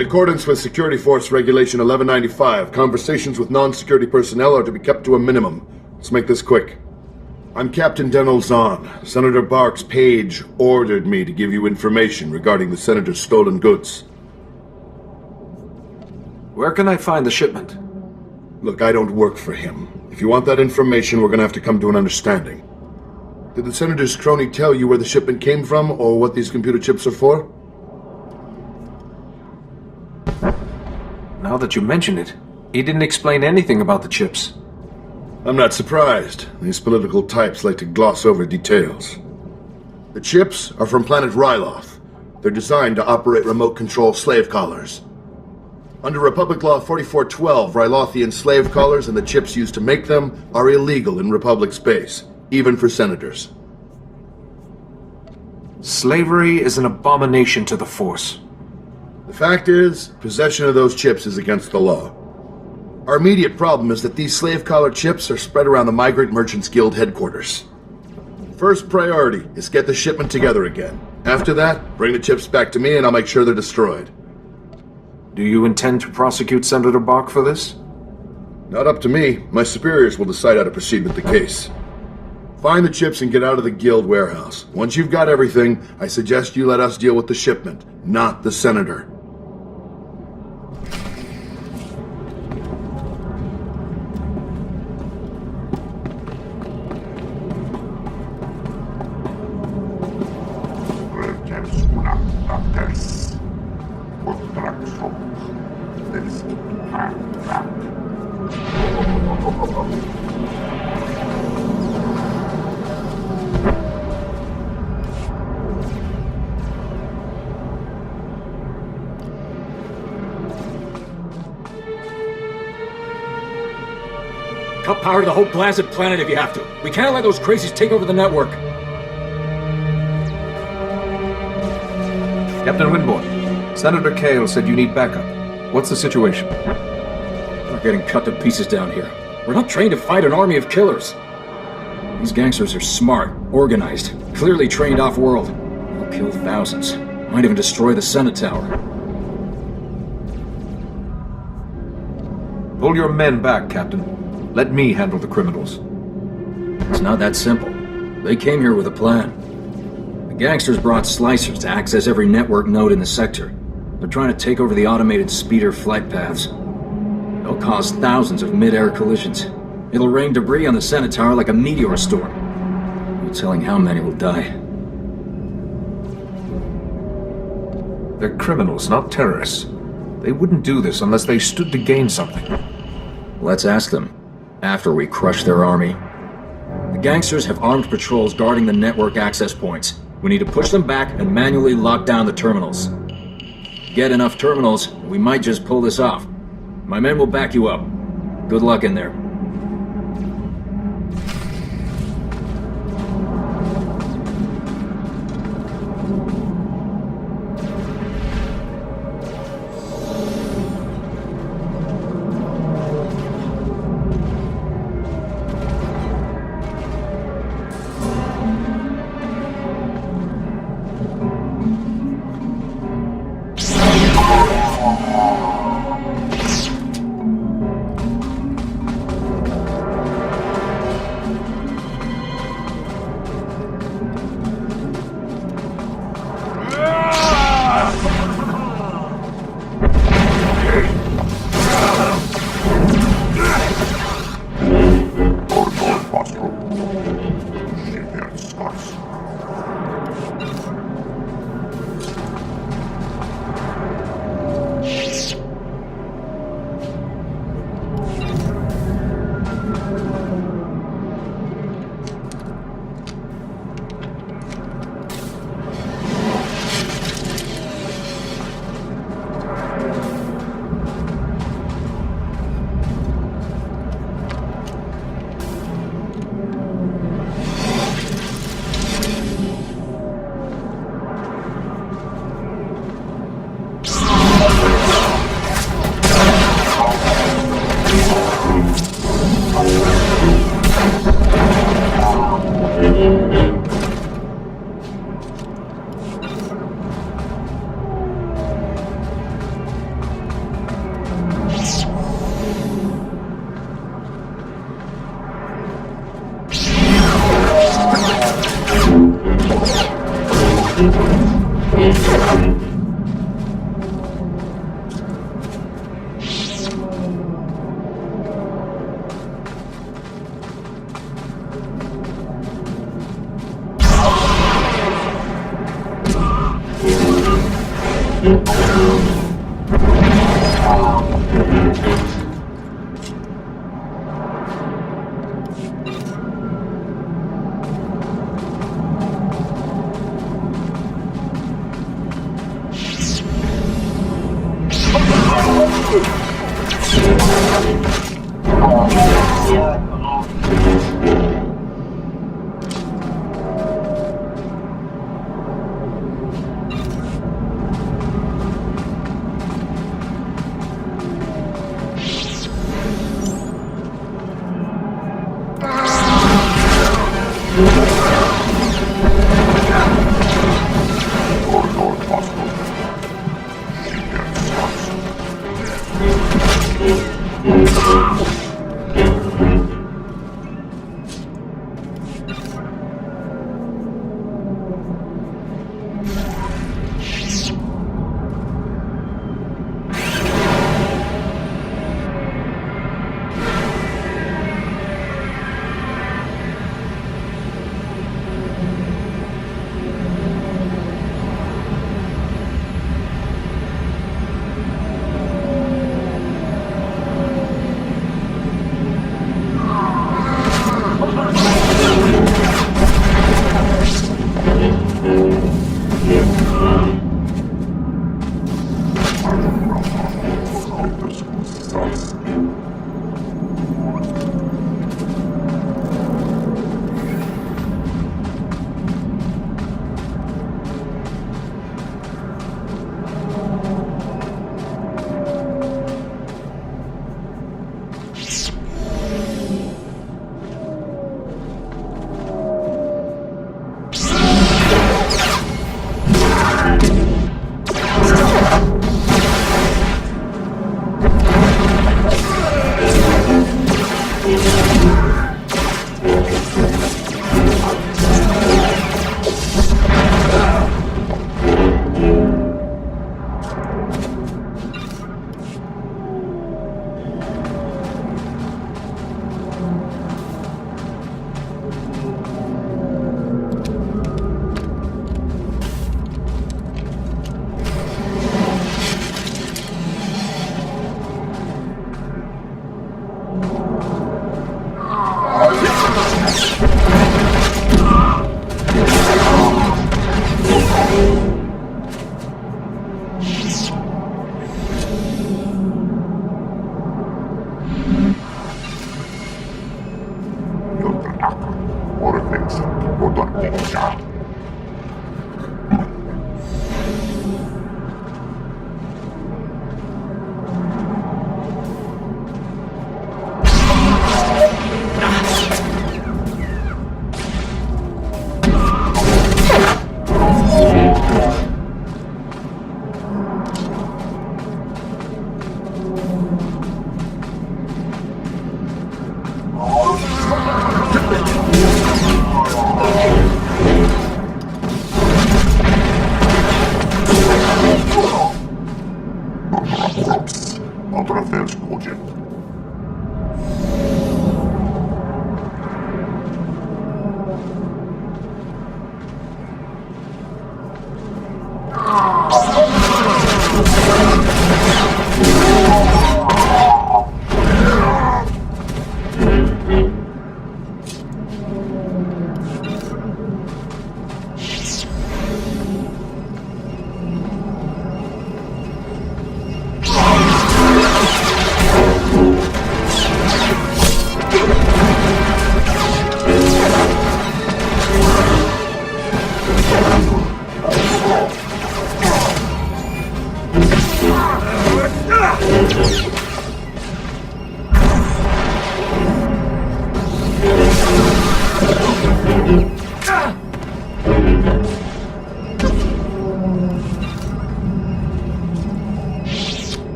In accordance with Security Force Regulation 1195, conversations with non-security personnel are to be kept to a minimum. Let's make this quick. I'm Captain Denel Zahn. Senator Barks Page ordered me to give you information regarding the Senator's stolen goods. Where can I find the shipment? Look, I don't work for him. If you want that information, we're gonna have to come to an understanding. Did the Senator's crony tell you where the shipment came from, or what these computer chips are for? Now that you mention it, he didn't explain anything about the chips. I'm not surprised. These political types like to gloss over details. The chips are from planet Ryloth. They're designed to operate remote control slave collars. Under Republic Law 4412, Rylothian slave collars and the chips used to make them are illegal in Republic space, even for senators. Slavery is an abomination to the Force. The fact is, possession of those chips is against the law. Our immediate problem is that these slave collar chips are spread around the Migrant Merchants Guild headquarters. First priority is get the shipment together again. After that, bring the chips back to me and I'll make sure they're destroyed. Do you intend to prosecute Senator Bach for this? Not up to me. My superiors will decide how to proceed with the case. Find the chips and get out of the Guild warehouse. Once you've got everything, I suggest you let us deal with the shipment, not the Senator. Cut power to the whole blasted planet if you have to. We can't let those crazies take over the network. Captain Winborn, Senator Kale said you need backup. What's the situation? We're getting cut to pieces down here. We're not trained to fight an army of killers. These gangsters are smart, organized, clearly trained off-world. They'll kill thousands. Might even destroy the Senate Tower. Pull your men back, Captain. Let me handle the criminals. It's not that simple. They came here with a plan. The gangsters brought slicers to access every network node in the sector. They're trying to take over the automated speeder flight paths. They'll cause thousands of mid-air collisions. It'll rain debris on the Senate Tower like a meteor storm. No telling how many will die. They're criminals, not terrorists. They wouldn't do this unless they stood to gain something. Let's ask them. After we crush their army. The gangsters have armed patrols guarding the network access points. We need to push them back and manually lock down the terminals. Get enough terminals, we might just pull this off. My men will back you up. Good luck in there.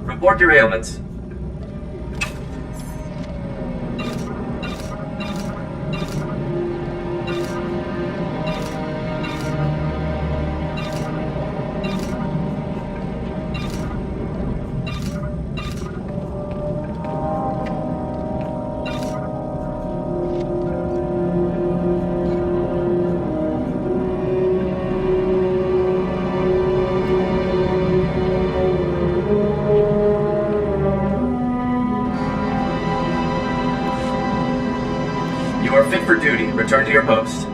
Report your ailments. You are fit for duty. Return to your post.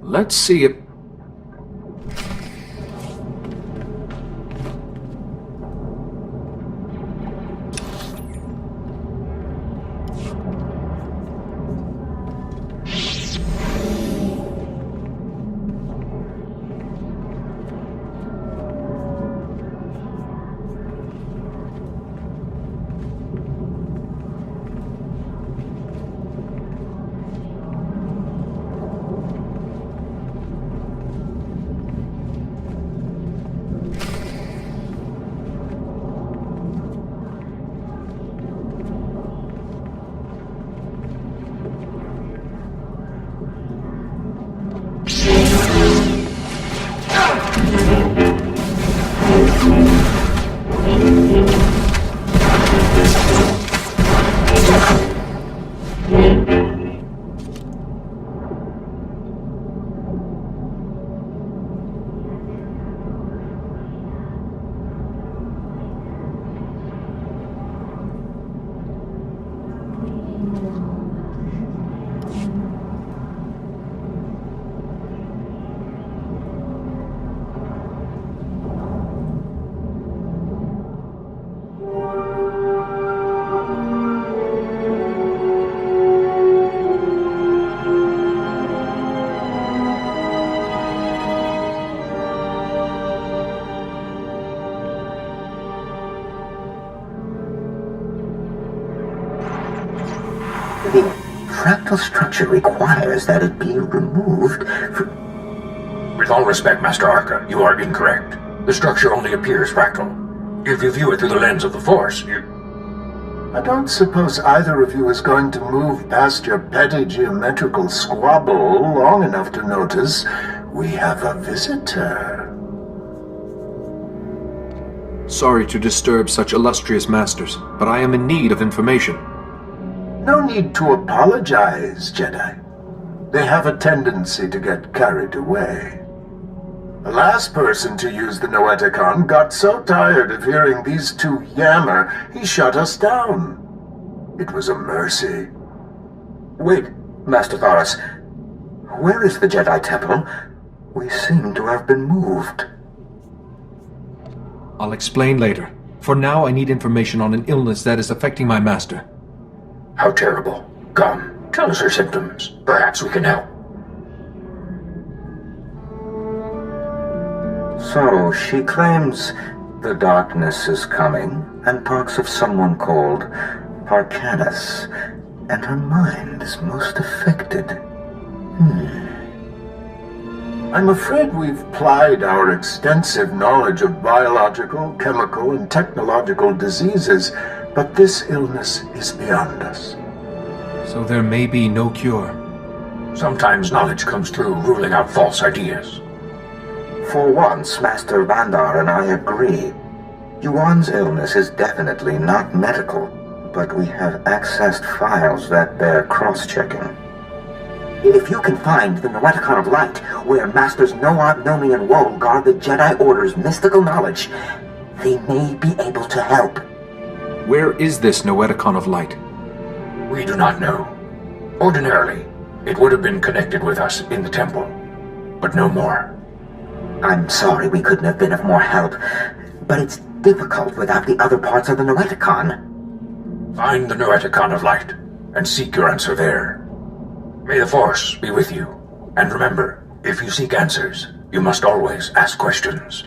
Let's see if... The fractal structure requires that it be removed With all respect, Master Arca, you are incorrect. The structure only appears fractal. If you view it through the lens of the Force, I don't suppose either of you is going to move past your petty geometrical squabble long enough to notice we have a visitor. Sorry to disturb such illustrious masters, but I am in need of information. No need to apologize, Jedi. They have a tendency to get carried away. The last person to use the Noeticon got so tired of hearing these two yammer, he shut us down. It was a mercy. Wait, Master Thoris. Where is the Jedi Temple? We seem to have been moved. I'll explain later. For now, I need information on an illness that is affecting my master. how terrible. Come, tell us her symptoms. Perhaps we can help. So, she claims the darkness is coming, and talks of someone called Harkannus, and her mind is most affected. I'm afraid we've plied our extensive knowledge of biological, chemical, and technological diseases, but this illness is beyond us. So there may be no cure. Sometimes knowledge comes through ruling out false ideas. For once, Master Vandar and I agree. Yuan's illness is definitely not medical, but we have accessed files that bear cross-checking. If you can find the Noeticon of Light, where Masters Noad, Nomi, and Woe guard the Jedi Order's mystical knowledge, they may be able to help. Where is this Noeticon of Light? We do not know. Ordinarily, it would have been connected with us in the temple, but no more. I'm sorry we couldn't have been of more help, but it's difficult without the other parts of the Noeticon. Find the Noeticon of Light, and seek your answer there. May the Force be with you. And remember, if you seek answers, you must always ask questions.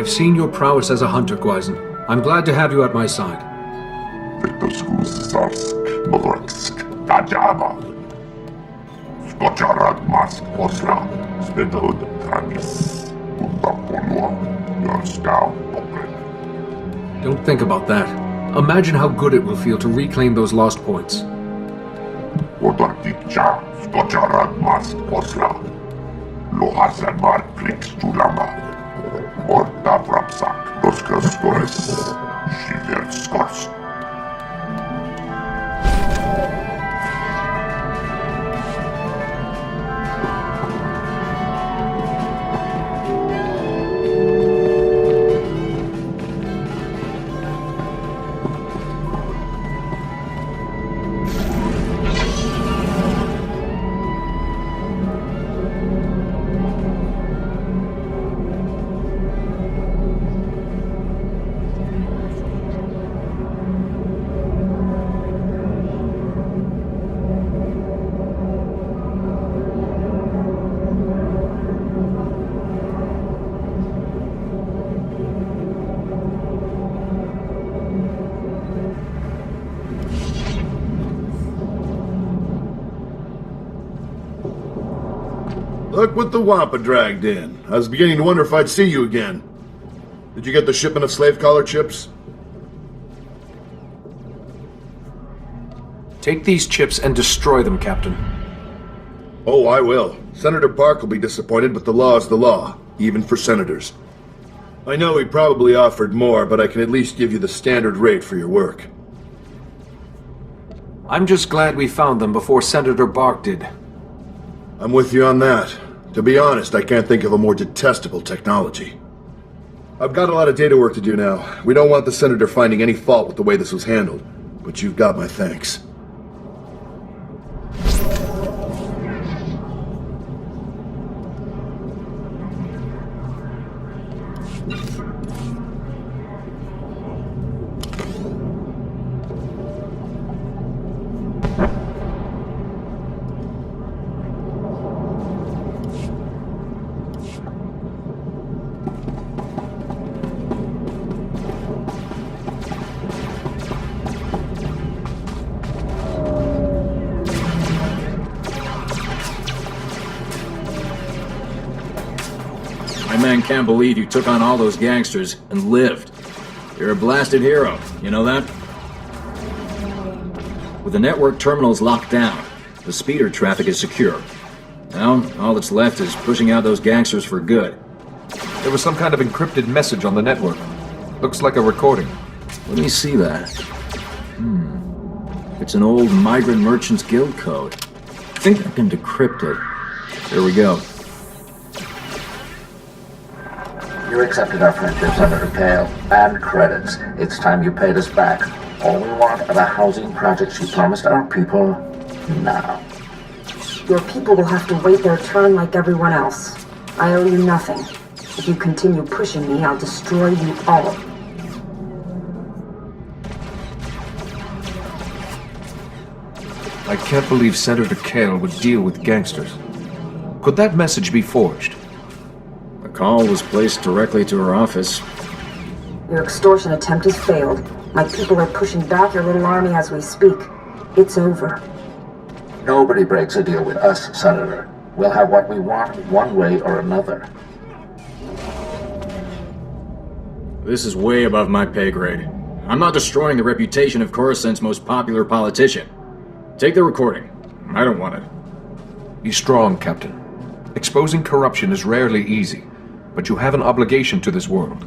I've seen your prowess as a hunter, Gwaizen. I'm glad to have you at my side. Don't think about that. Imagine how good it will feel to reclaim those lost points. Look what the Wampa dragged in. I was beginning to wonder if I'd see you again. Did you get the shipment of slave collar chips? Take these chips and destroy them, Captain. Oh, I will. Senator Bark will be disappointed, but the law is the law, even for senators. I know he probably offered more, but I can at least give you the standard rate for your work. I'm just glad we found them before Senator Bark did. I'm with you on that. To be honest, I can't think of a more detestable technology. I've got a lot of data work to do now. We don't want the Senator finding any fault with the way this was handled, but you've got my thanks. My man can't believe you took on all those gangsters and lived. You're a blasted hero, you know that? With the network terminals locked down, the speeder traffic is secure. Now, all that's left is pushing out those gangsters for good. There was some kind of encrypted message on the network. Looks like a recording. Let me see that. It's an old Migrant Merchants Guild code. I think I can decrypt it. There we go. You accepted our friendship, Senator Kale, and credits. It's time you paid us back. All we want are the housing projects you promised our people now. Your people will have to wait their turn like everyone else. I owe you nothing. If you continue pushing me, I'll destroy you all. I can't believe Senator Kale would deal with gangsters. Could that message be forged? The call was placed directly to her office. Your extortion attempt has failed. My people are pushing back your little army as we speak. It's over. Nobody breaks a deal with us, Senator. We'll have what we want one way or another. This is way above my pay grade. I'm not destroying the reputation of Coruscant's most popular politician. Take the recording. I don't want it. Be strong, Captain. Exposing corruption is rarely easy, but you have an obligation to this world.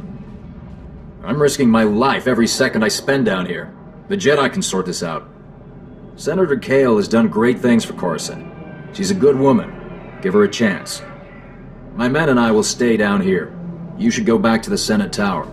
I'm risking my life every second I spend down here. The Jedi can sort this out. Senator Kale has done great things for Coruscant. She's a good woman. Give her a chance. My men and I will stay down here. You should go back to the Senate Tower.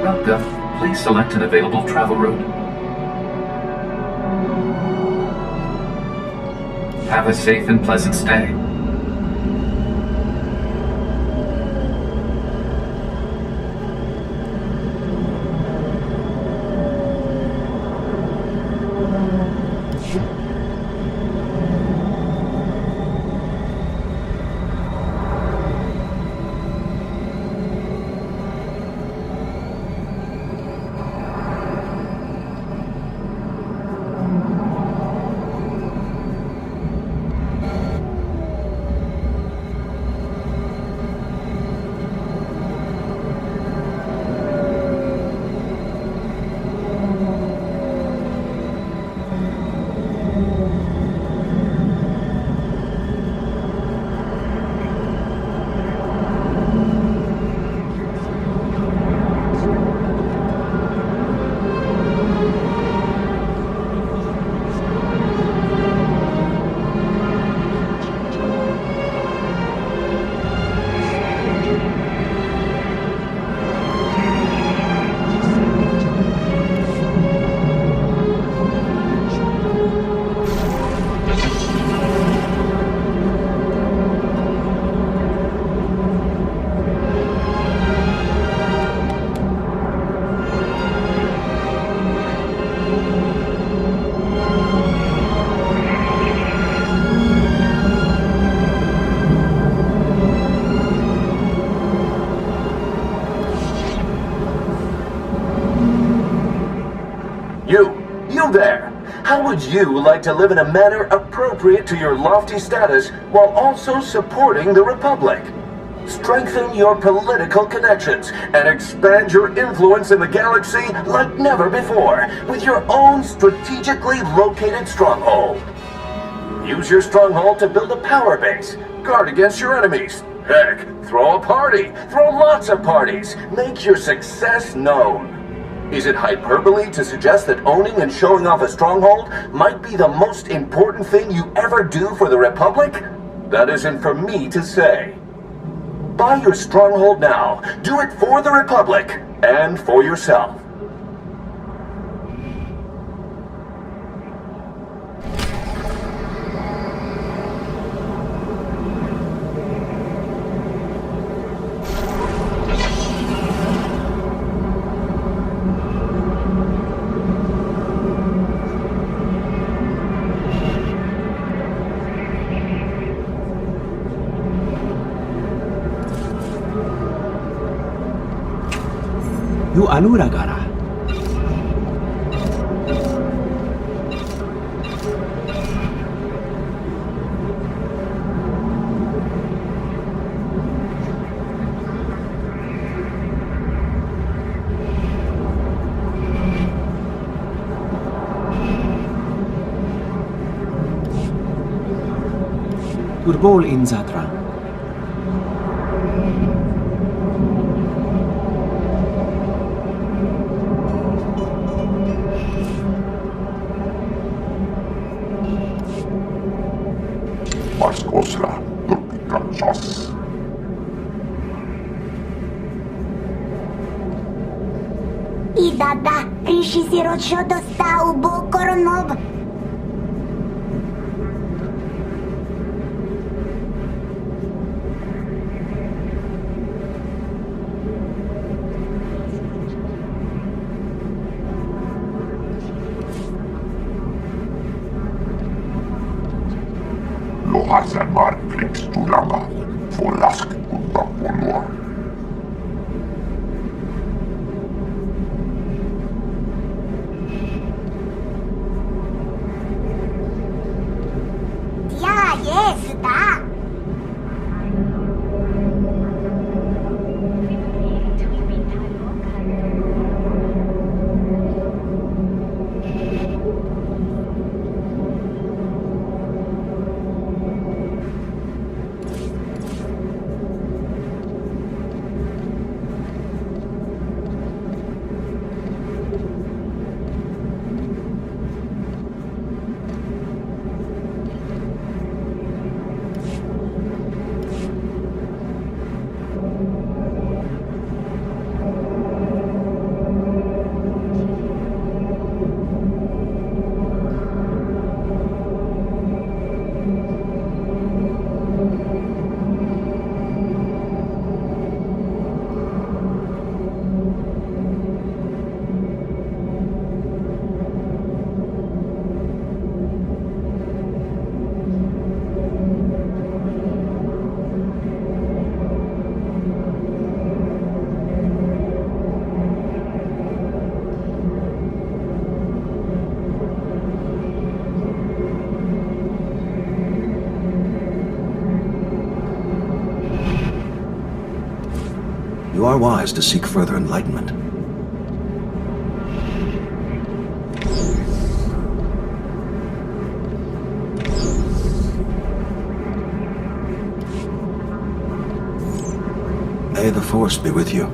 Welcome. Please select an available travel route. Have a safe and pleasant stay. How would you like to live in a manner appropriate to your lofty status while also supporting the Republic? Strengthen your political connections and expand your influence in the galaxy like never before with your own strategically located stronghold. Use your stronghold to build a power base, guard against your enemies. Heck, throw a party, throw lots of parties, make your success known. Is it hyperbole to suggest that owning and showing off a stronghold might be the most important thing you ever do for the Republic? That isn't for me to say. Buy your stronghold now. Do it for the Republic and for yourself. You Anuragara. Turbol in Zatra. Mascosra, Turpicachos. И да, реши си рочо да стал Бокоронов. Lohasen var plikstulanga, for laskkunta punua. Ja, jest, da. You are wise to seek further enlightenment. May the Force be with you.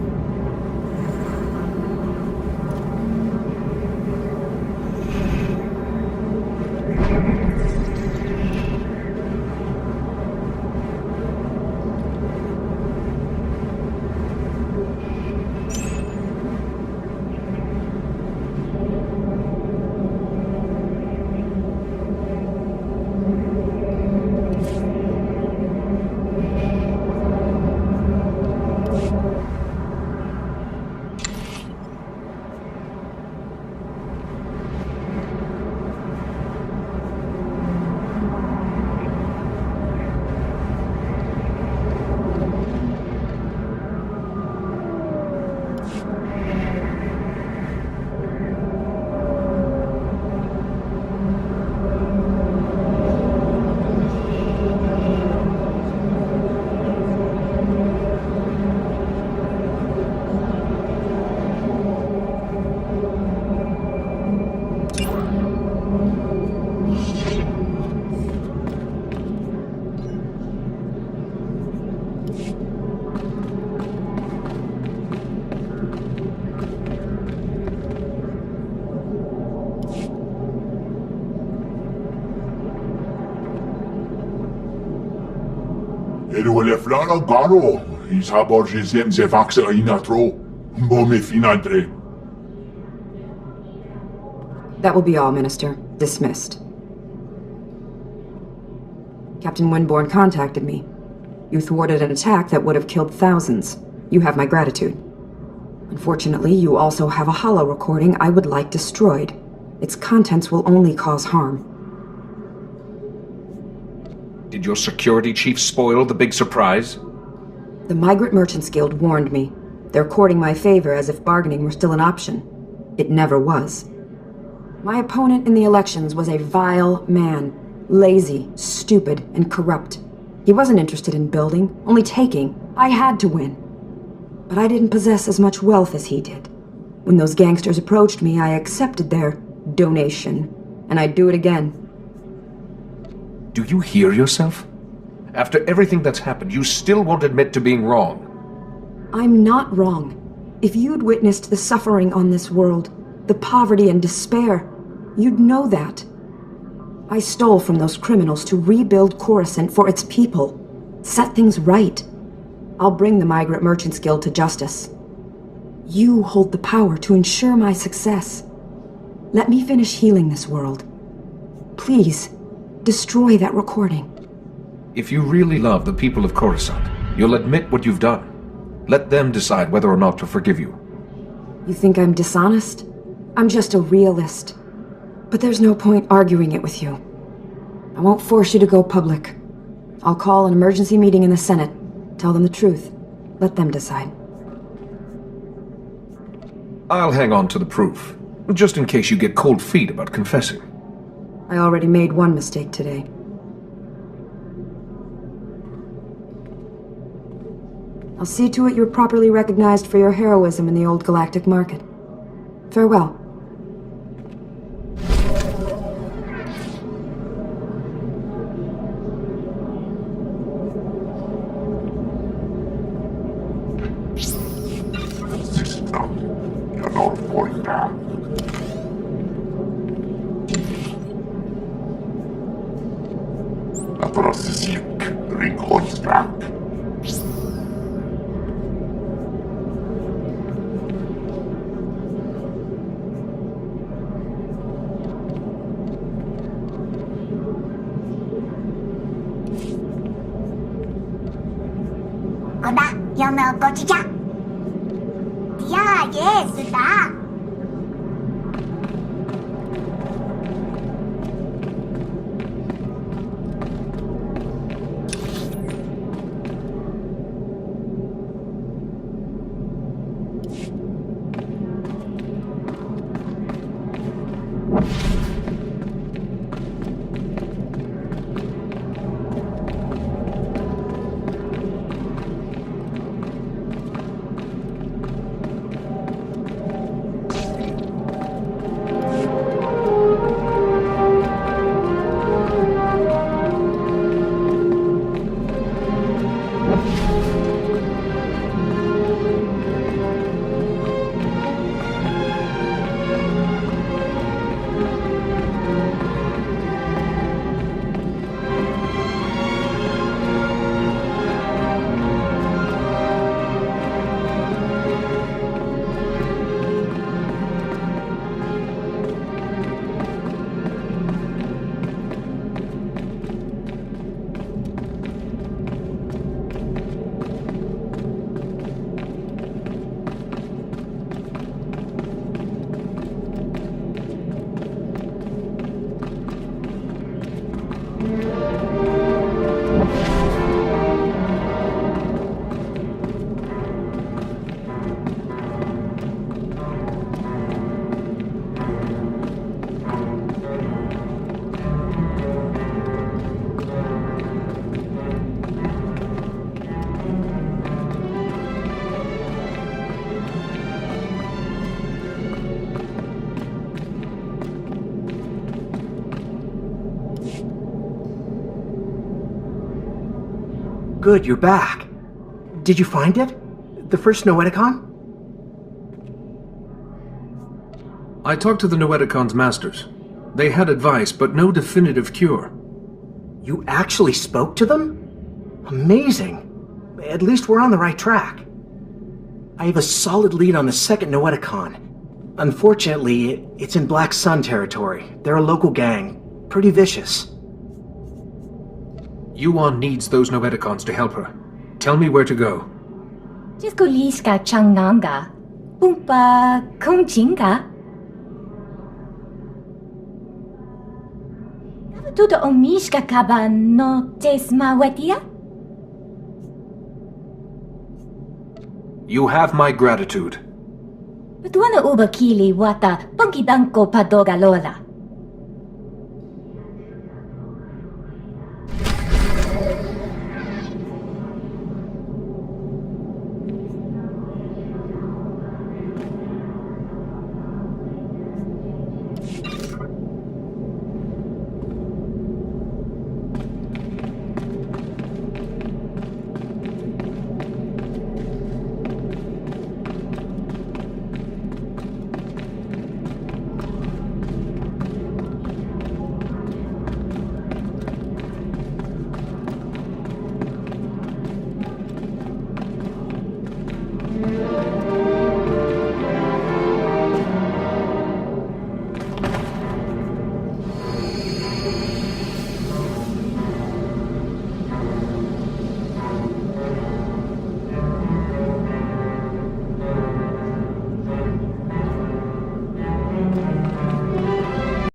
le flana garo. Isabor jizem ze vaxa inatro. Mbome finadre. That will be all, Minister. Dismissed. Captain Winborn contacted me. You thwarted an attack that would have killed thousands. You have my gratitude. Unfortunately, you also have a holo recording I would like destroyed. Its contents will only cause harm. Did your security chief spoil the big surprise? The Migrant Merchants Guild warned me. They're courting my favor as if bargaining were still an option. It never was. My opponent in the elections was a vile man. Lazy, stupid, and corrupt. He wasn't interested in building, only taking. I had to win. But I didn't possess as much wealth as he did. When those gangsters approached me, I accepted their donation. And I'd do it again. Do you hear yourself? After everything that's happened, you still won't admit to being wrong. I'm not wrong. If you'd witnessed the suffering on this world, the poverty and despair, you'd know that. I stole from those criminals to rebuild Coruscant for its people. Set things right. I'll bring the Migrant Merchants Guild to justice. You hold the power to ensure my success. Let me finish healing this world. Please, destroy that recording. If you really love the people of Coruscant, you'll admit what you've done. Let them decide whether or not to forgive you. You think I'm dishonest? I'm just a realist. But there's no point arguing it with you. I won't force you to go public. I'll call an emergency meeting in the Senate. Tell them the truth. Let them decide. I'll hang on to the proof, just in case you get cold feet about confessing. I already made one mistake today. I'll see to it you're properly recognized for your heroism in the old galactic market. Farewell. 거다, 염을 꺼지자. 야, 예스다. Good, you're back. Did you find it? The first Noeticon? I talked to the Noeticon's masters. They had advice, but no definitive cure. You actually spoke to them? Amazing. At least we're on the right track. I have a solid lead on the second Noeticon. Unfortunately, it's in Black Sun territory. They're a local gang. Pretty vicious. Yuan needs those Noeticons to help her. Tell me where to go. Jiskuliska changanga. Pumpa kumchinga. Tudo omishka kaba no tesmawetia? You have my gratitude. Patuana uba kili wata pangkidanko padogalola.